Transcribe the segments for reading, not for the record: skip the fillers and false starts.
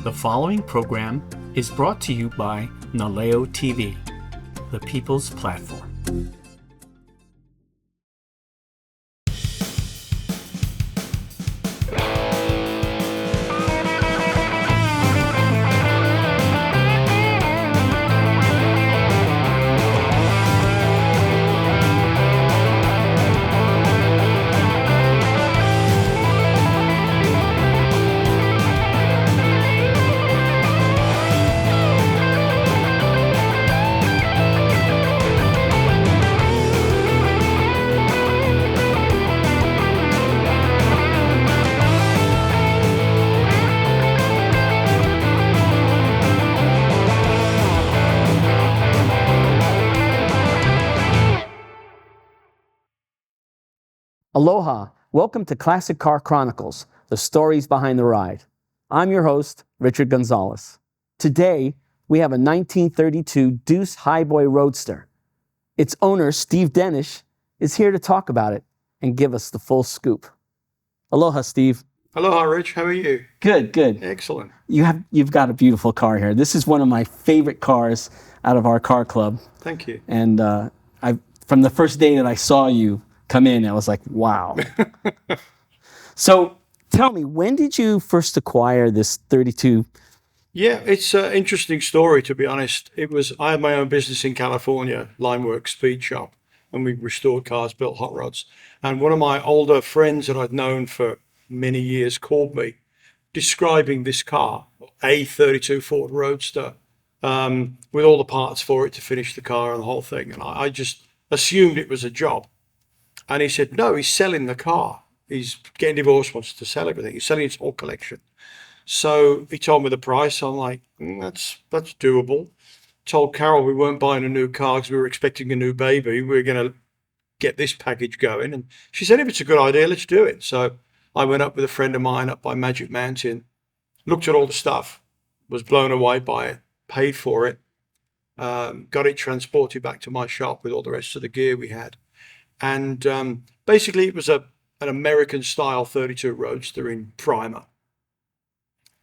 The following program is brought to you by Naleo TV, the people's platform. Aloha, welcome to Classic Car Chronicles, the stories behind the ride. I'm your host, Richard Gonzalez. Today, we have a 1932 Deuce Highboy Roadster. Its owner, Steve Dennish, is here to talk about it and give us the full scoop. Aloha, Steve. Aloha, Rich. How are you? Good, good. Excellent. You've got a beautiful car here. This is one of my favorite cars out of our car club. Thank you. And from the first day that I saw you come in, I was like, wow. So tell me, when did you first acquire this 32? Yeah, it's an interesting story, to be honest. I had my own business in California, Limeworks Speed Shop, and we restored cars, built hot rods. And one of my older friends that I'd known for many years called me, describing this car, a 32 Ford Roadster, with all the parts for it to finish the car and the whole thing. And I just assumed it was a job. And he said, no, he's selling the car. He's getting divorced, wants to sell everything. He's selling his whole collection. So he told me the price. I'm like, that's doable. Told Carol we weren't buying a new car because we were expecting a new baby. We were going to get this package going. And she said, if it's a good idea, let's do it. So I went up with a friend of mine up by Magic Mountain, looked at all the stuff, was blown away by it, paid for it, got it transported back to my shop with all the rest of the gear we had. And basically, it was an American-style 32 Roadster in primer.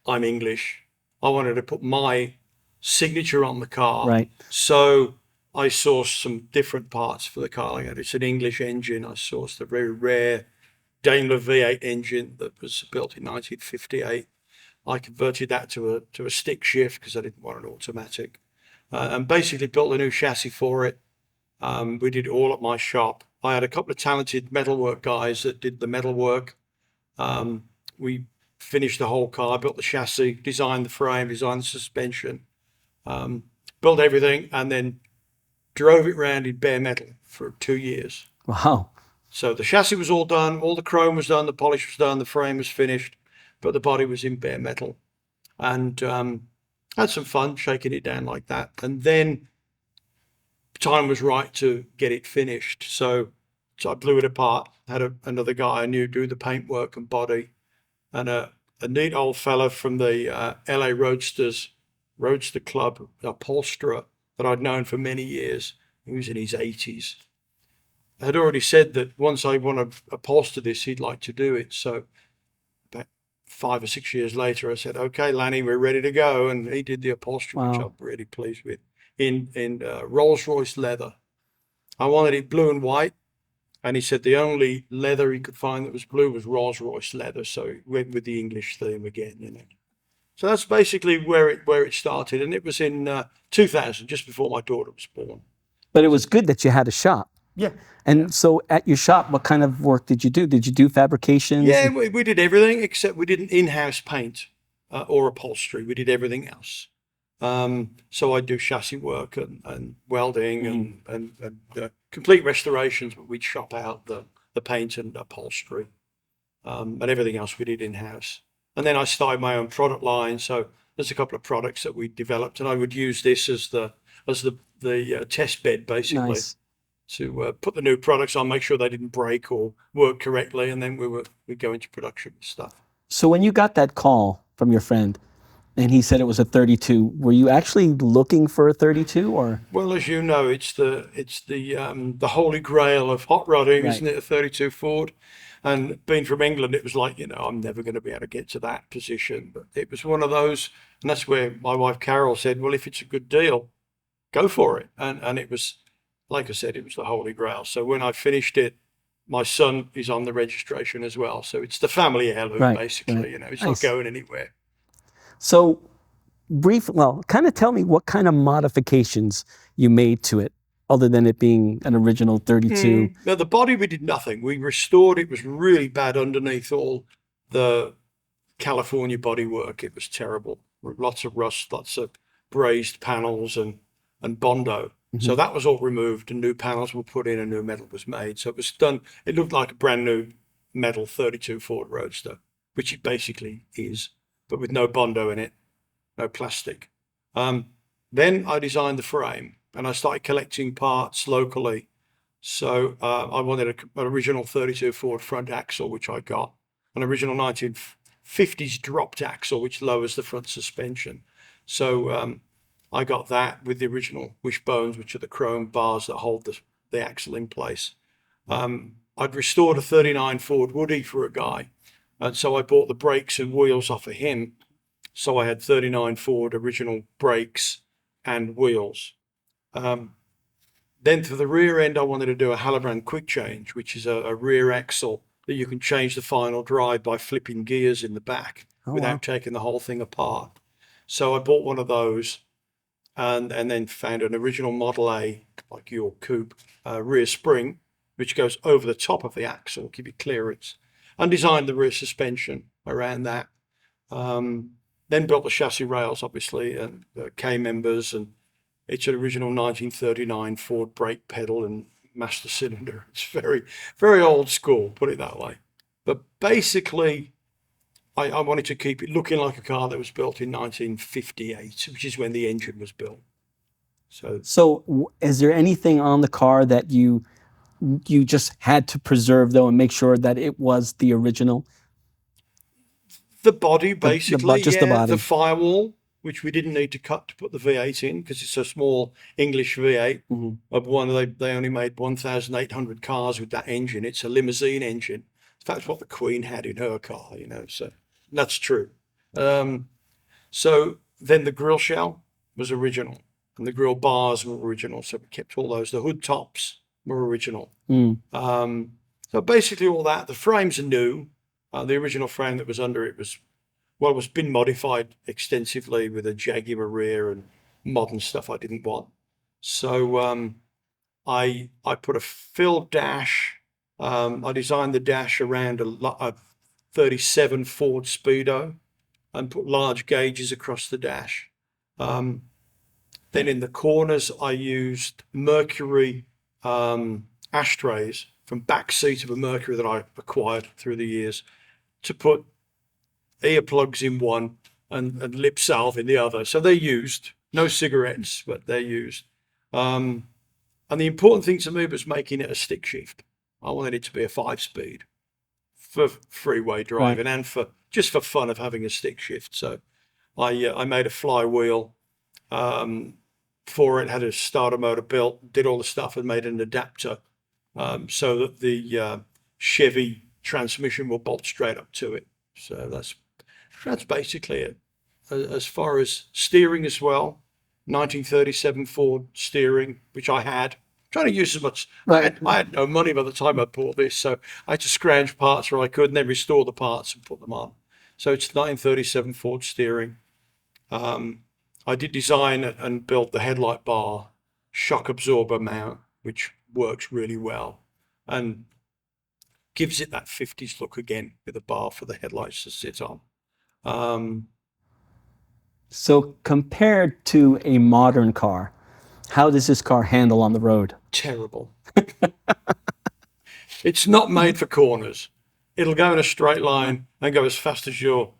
I'm English. I wanted to put my signature on the car. Right. So I sourced some different parts for the car. It's an English engine. I sourced a very rare Daimler V8 engine that was built in 1958. I converted that to a stick shift because I didn't want an automatic. And basically built a new chassis for it. We did it all at my shop. I had a couple of talented metalwork guys that did the metalwork. We finished the whole car, built the chassis, designed the frame, designed the suspension, built everything, and then drove it around in bare metal for 2 years. Wow. So the chassis was all done, all the chrome was done, the polish was done, the frame was finished, but the body was in bare metal. And had some fun shaking it down like that. And then time was right to get it finished. So I blew it apart, had another guy I knew do the paintwork and body, and a neat old fella from the LA Roadster Club, upholsterer that I'd known for many years. He was in his 80s. I had already said that once I want to upholster this, he'd like to do it. So about 5 or 6 years later, I said, okay, Lanny, we're ready to go. And he did the upholstery, Wow. which I'm really pleased with, in Rolls-Royce leather. I wanted it blue and white. And he said the only leather he could find that was blue was Rolls-Royce leather. So he went with the English theme again, So that's basically where it started. And it was in 2000, just before my daughter was born. But it was good that you had a shop. Yeah. And so at your shop, what kind of work did you do? Did you do fabrications? Yeah, we did everything except we didn't in-house paint or upholstery. We did everything else. So I do chassis work and welding and complete restorations, but we'd shop out the paint and upholstery, and everything else we did in-house. And then I started my own product line. So there's a couple of products that we developed, and I would use this as the test bed, basically. Nice. To put the new products on, make sure they didn't break or work correctly, and then we'd go into production and stuff. So when you got that call from your friend, And he said it was a 32. Were you actually looking for a 32 or? Well, as you know, it's the holy grail of hot rodding, Right. isn't it? A 32 Ford. And being from England, it was like, I'm never going to be able to get to that position. But it was one of those, and that's where my wife Carol said, well, if it's a good deal, go for it. And it was, like I said, it was the holy grail. So when I finished it, my son is on the registration as well. So it's the family heirloom, Right, basically. right. It's Nice. not going anywhere. So kind of tell me what kind of modifications you made to it, other than it being an original 32. Now, the body, we did nothing. We restored it. Was really bad underneath all the California bodywork. It was terrible. Lots of rust, lots of brazed panels and Bondo. So that was all removed and new panels were put in and new metal was made. So it was done. It looked like a brand new metal 32 Ford Roadster, which it basically is, but with no Bondo in it, no plastic. Then I designed the frame and I started collecting parts locally. So I wanted an original 32 Ford front axle, which I got, an original 1950s dropped axle, which lowers the front suspension. So I got that with the original wishbones, which are the chrome bars that hold the axle in place. I'd restored a 39 Ford Woody for a guy. And so I bought the brakes and wheels off of him. So I had 39 Ford original brakes and wheels. Then for the rear end, I wanted to do a Halloran quick change, which is a rear axle that you can change the final drive by flipping gears in the back without taking the whole thing apart. So I bought one of those and then found an original Model A, like your coupe, rear spring, which goes over the top of the axle, give it clearance, and designed the rear suspension around that. Then built the chassis rails, obviously, and K-members, and it's an original 1939 Ford brake pedal and master cylinder. It's very, very old school, put it that way. But basically, I wanted to keep it looking like a car that was built in 1958, which is when the engine was built. So is there anything on the car that you just had to preserve, though, and make sure that it was the original? The body, basically, just the body. The firewall, which we didn't need to cut to put the V8 in because it's a small English V8. Of one, they only made 1,800 cars with that engine. It's a limousine engine. That's what the Queen had in her car, so that's true. So then the grille shell was original and the grille bars were original. So we kept all those. The hood tops were original. So basically all that. The frames are new. The original frame that was under it was been modified extensively with a Jaguar rear and modern stuff I didn't want. So I put a filled dash. I designed the dash around a 37 Ford Speedo and put large gauges across the dash. Then in the corners, I used Mercury ashtrays from back seat of a Mercury that I acquired through the years to put earplugs in one and lip salve in the other. So they're used, no cigarettes, but they're used. And the important thing to me was making it a stick shift. I wanted it to be a 5-speed for freeway driving and for fun of having a stick shift. So I made a flywheel for it, had a starter motor built, did all the stuff and made an adapter so that the Chevy transmission will bolt straight up to it. So that's basically it. As far as steering as well, 1937 Ford steering, which I had. Trying to use as much. I had no money by the time I bought this, so I had to scrounge parts where I could and then restore the parts and put them on. So it's 1937 Ford steering. I did design and build the headlight bar shock absorber mount, which works really well and gives it that 50s look again with a bar for the headlights to sit on. So compared to a modern car, how does this car handle on the road? Terrible. It's not made for corners. It'll go in a straight line and go as fast as your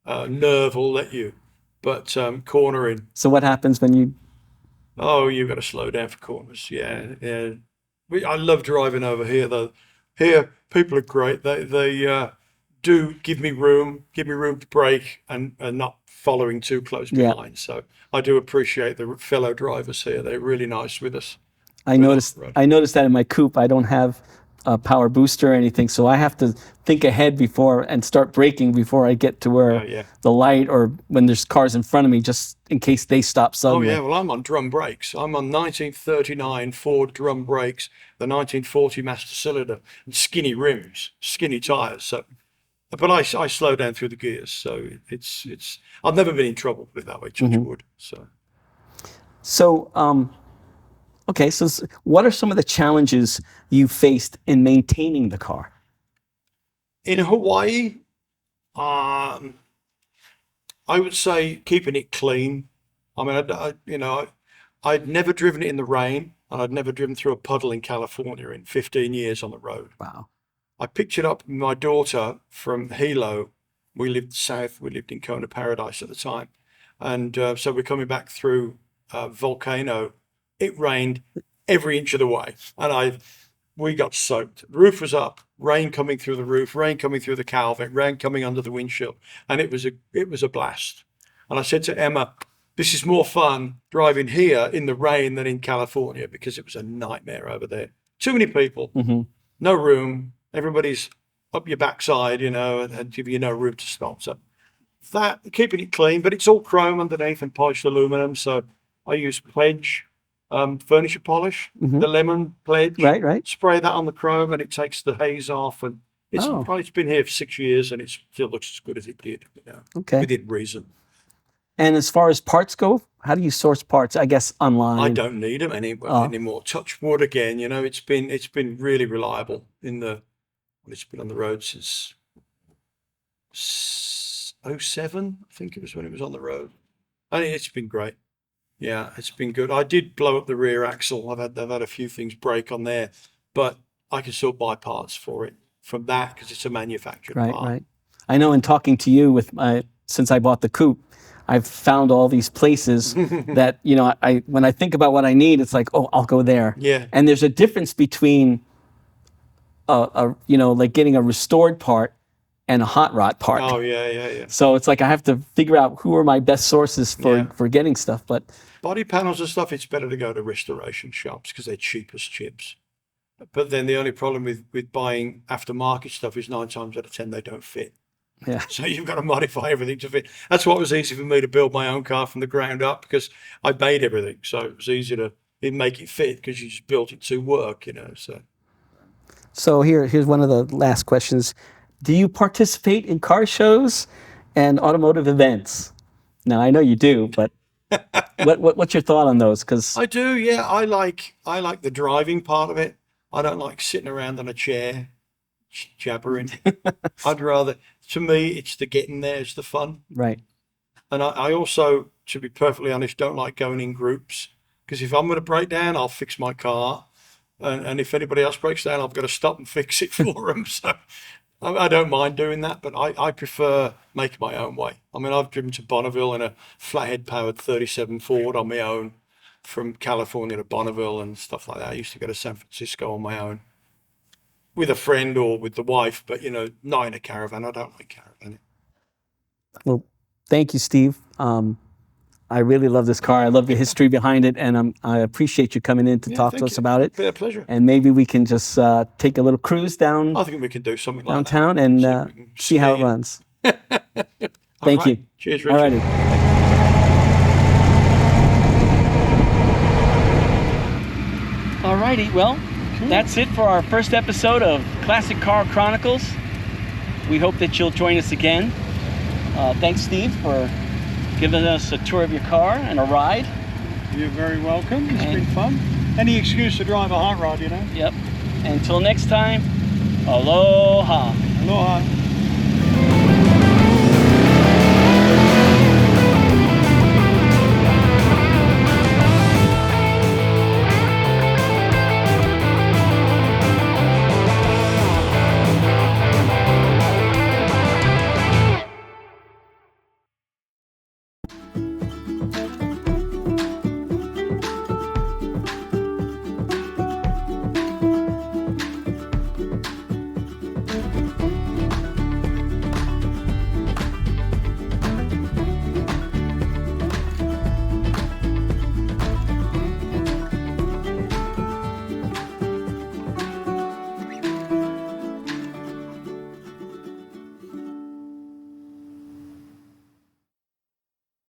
nerve will let you. But cornering. So what happens when you... Oh, you've got to slow down for corners. Yeah. I love driving over here, though. Here, people are great. They do give me room to brake and not following too close behind. So I do appreciate the fellow drivers here. They're really nice with us. I noticed that in my coupe, I don't have a power booster or anything, so I have to think ahead before and start braking before I get to where the light or when there's cars in front of me, just in case they stop suddenly. Oh yeah, well I'm on drum brakes. I'm on 1939 Ford drum brakes, the 1940 master cylinder, and skinny rims, skinny tires. So, but I slow down through the gears, so it's I've never been in trouble with it that way. Touch wood. So. Okay, so what are some of the challenges you faced in maintaining the car? In Hawaii, I would say keeping it clean. I mean, I'd never driven it in the rain, and I'd never driven through a puddle in California in 15 years on the road. Wow. I picked it up with my daughter from Hilo. We lived south. We lived in Kona Paradise at the time. And so we're coming back through Volcano. It rained every inch of the way, and we got soaked. The roof was up, rain coming through the roof, rain coming through the calving, rain coming under the windshield, and it was a blast. And I said to Emma, "This is more fun driving here in the rain than in California because it was a nightmare over there. Too many people, no room, everybody's up your backside, and give you no room to stop." So that keeping it clean, but it's all chrome underneath and polished aluminum. So I use Pledge. Furniture polish, the lemon Pledge. Right. Spray that on the chrome and it takes the haze off. And it's been here for 6 years and it still looks as good as it did. Okay. Within reason. And as far as parts go, how do you source parts? I guess online. I don't need them anymore. Touch wood again. It's been really reliable it's been on the road since 2007. I think it was when it was on the road. And it's been great. Yeah, it's been good. I did blow up the rear axle. I've had a few things break on there, but I can still buy parts for it from that because it's a manufactured part. Right. I know in talking to you since I bought the coupe, I've found all these places that, when I think about what I need, it's like, oh, I'll go there. Yeah. And there's a difference between like getting a restored part and a hot rod part. Oh, yeah. So it's like I have to figure out who are my best sources for getting stuff. But body panels and stuff, it's better to go to restoration shops because they're cheap as chips. But then the only problem with buying aftermarket stuff is 9 times out of 10 they don't fit. Yeah. So you've got to modify everything to fit. That's what was easy for me to build my own car from the ground up because I made everything. So it was easy to make it fit because you just built it to work, So here's one of the last questions. Do you participate in car shows and automotive events? Now, I know you do, but what's your thought on those? Because I do, yeah. I like the driving part of it. I don't like sitting around on a chair jabbering. I'd rather, to me, it's the getting there, it's the fun. Right. And I also, to be perfectly honest, don't like going in groups because if I'm going to break down, I'll fix my car. And if anybody else breaks down, I've got to stop and fix it for them. So I don't mind doing that, but I prefer making my own way. I mean, I've driven to Bonneville in a flathead powered 37 Ford on my own from California to Bonneville and stuff like that. I used to go to San Francisco on my own with a friend or with the wife, but not in a caravan. I don't like caravanning. Well, thank you, Steve. I really love this car. I love the history behind it, and I appreciate you coming in to talk to us about it. It's been a pleasure. And maybe we can just take a little cruise down. I think we can do something like downtown and see how it runs. Thank you. Cheers, Richard. All righty. All righty. Well, that's it for our first episode of Classic Car Chronicles. We hope that you'll join us again. Thanks, Steve, for giving us a tour of your car and a ride. You're very welcome. It's been fun. Any excuse to drive a hot rod, Yep. Until next time, aloha. Aloha.